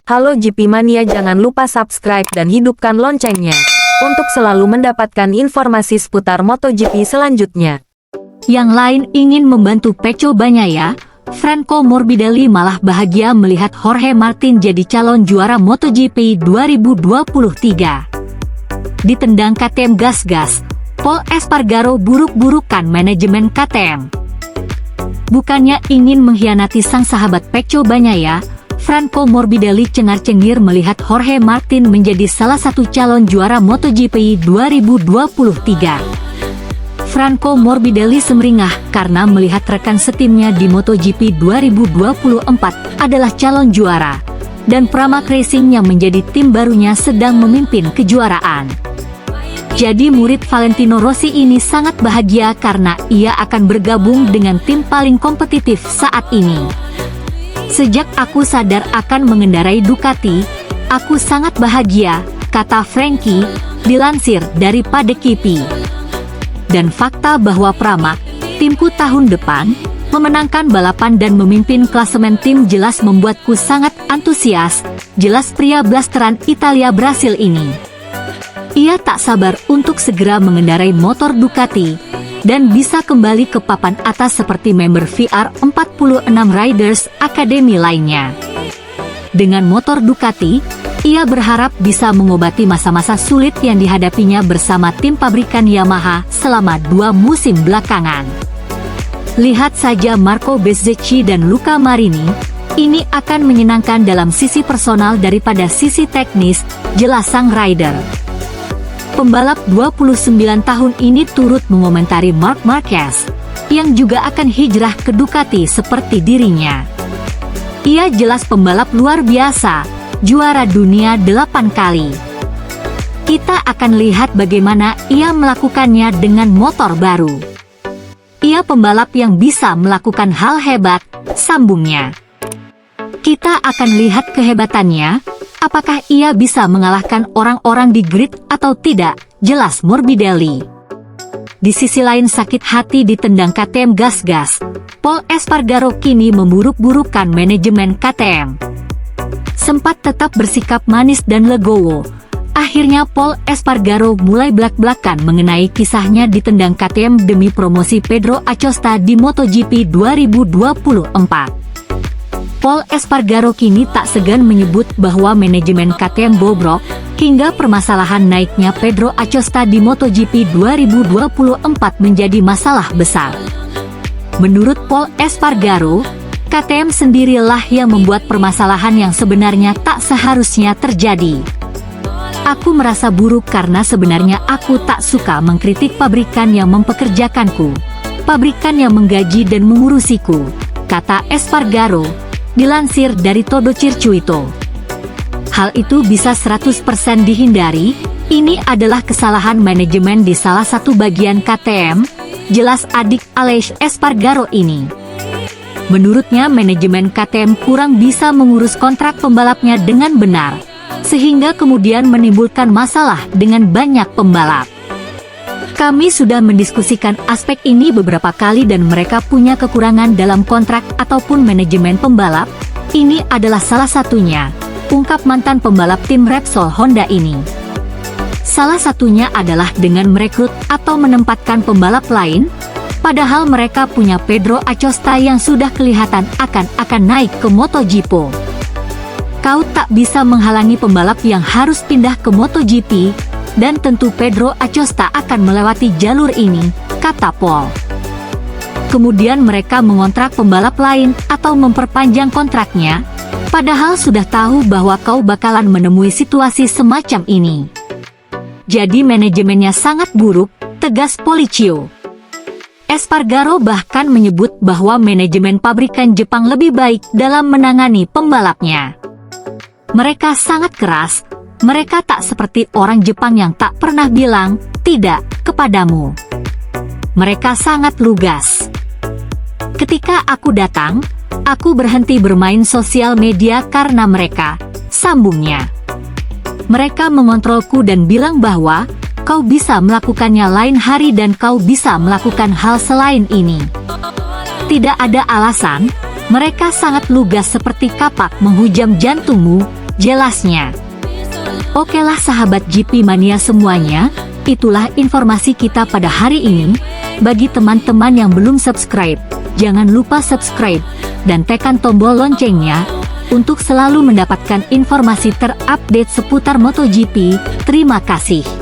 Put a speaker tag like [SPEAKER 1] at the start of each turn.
[SPEAKER 1] Halo GP Mania, jangan lupa subscribe dan hidupkan loncengnya untuk selalu mendapatkan informasi seputar MotoGP selanjutnya.
[SPEAKER 2] Yang lain ingin membantu Pecco Bagnaia, Franco Morbidelli malah bahagia melihat Jorge Martin jadi calon juara MotoGP 2023. Ditendang KTM gas-gas, Pol Espargaro buruk-burukan manajemen KTM. Bukannya ingin mengkhianati sang sahabat Pecco Bagnaia, Franco Morbidelli cengar-cengir melihat Jorge Martin menjadi salah satu calon juara MotoGP 2023. Franco Morbidelli semeringah karena melihat rekan setimnya di MotoGP 2024 adalah calon juara, dan Pramac Racing yang menjadi tim barunya sedang memimpin kejuaraan. Jadi murid Valentino Rossi ini sangat bahagia karena ia akan bergabung dengan tim paling kompetitif saat ini. Sejak aku sadar akan mengendarai Ducati, aku sangat bahagia, kata Frankie, dilansir dari Padekip. Dan fakta bahwa Pramac, timku tahun depan, memenangkan balapan dan memimpin klasemen tim jelas membuatku sangat antusias, jelas pria blasteran Italia Brasil ini. Ia tak sabar untuk segera mengendarai motor Ducati, dan bisa kembali ke papan atas seperti member VR46 Riders Academy lainnya. Dengan motor Ducati, ia berharap bisa mengobati masa-masa sulit yang dihadapinya bersama tim pabrikan Yamaha selama 2 musim belakangan. Lihat saja Marco Bezzecchi dan Luca Marini, ini akan menyenangkan dalam sisi personal daripada sisi teknis, jelas sang rider. Pembalap 29 tahun ini turut mengomentari Marc Marquez, yang juga akan hijrah ke Ducati seperti dirinya. Ia jelas pembalap luar biasa, juara dunia 8 kali. Kita akan lihat bagaimana ia melakukannya dengan motor baru. Ia pembalap yang bisa melakukan hal hebat, sambungnya. Kita akan lihat kehebatannya, apakah ia bisa mengalahkan orang-orang di grid atau tidak, jelas Morbidelli. Di sisi lain sakit hati ditendang KTM gas-gas, Pol Espargaro kini memburuk-burukan manajemen KTM. Sempat tetap bersikap manis dan legowo, akhirnya Pol Espargaro mulai belak-belakan mengenai kisahnya ditendang KTM demi promosi Pedro Acosta di MotoGP 2024. Pol Espargaro kini tak segan menyebut bahwa manajemen KTM bobrok, hingga permasalahan naiknya Pedro Acosta di MotoGP 2024 menjadi masalah besar. Menurut Pol Espargaro, KTM sendirilah yang membuat permasalahan yang sebenarnya tak seharusnya terjadi. Aku merasa buruk karena sebenarnya aku tak suka mengkritik pabrikan yang mempekerjakanku, pabrikan yang menggaji dan mengurusiku, kata Espargaro, dilansir dari Todo Circuito. Hal itu bisa 100% dihindari, ini adalah kesalahan manajemen di salah satu bagian KTM, jelas adik Aleix Espargaro ini. Menurutnya manajemen KTM kurang bisa mengurus kontrak pembalapnya dengan benar, sehingga kemudian menimbulkan masalah dengan banyak pembalap. Kami sudah mendiskusikan aspek ini beberapa kali dan mereka punya kekurangan dalam kontrak ataupun manajemen pembalap. Ini adalah salah satunya, ungkap mantan pembalap tim Repsol Honda ini. Salah satunya adalah dengan merekrut atau menempatkan pembalap lain, padahal mereka punya Pedro Acosta yang sudah kelihatan akan naik ke MotoGP. Kau tak bisa menghalangi pembalap yang harus pindah ke MotoGP, dan tentu Pedro Acosta akan melewati jalur ini, kata Pol. Kemudian mereka mengontrak pembalap lain atau memperpanjang kontraknya, padahal sudah tahu bahwa kau bakalan menemui situasi semacam ini. Jadi manajemennya sangat buruk, tegas Policio. Espargaro bahkan menyebut bahwa manajemen pabrikan Jepang lebih baik dalam menangani pembalapnya. Mereka sangat keras. Mereka tak seperti orang Jepang yang tak pernah bilang tidak kepadamu. Mereka sangat lugas. Ketika aku datang, aku berhenti bermain sosial media karena mereka, sambungnya. Mereka mengontrolku dan bilang bahwa kau bisa melakukannya lain hari dan kau bisa melakukan hal selain ini. Tidak ada alasan, mereka sangat lugas seperti kapak menghujam jantungmu, jelasnya. Oke lah sahabat GP Mania semuanya, itulah informasi kita pada hari ini. Bagi teman-teman yang belum subscribe, jangan lupa subscribe dan tekan tombol loncengnya untuk selalu mendapatkan informasi terupdate seputar MotoGP. Terima kasih.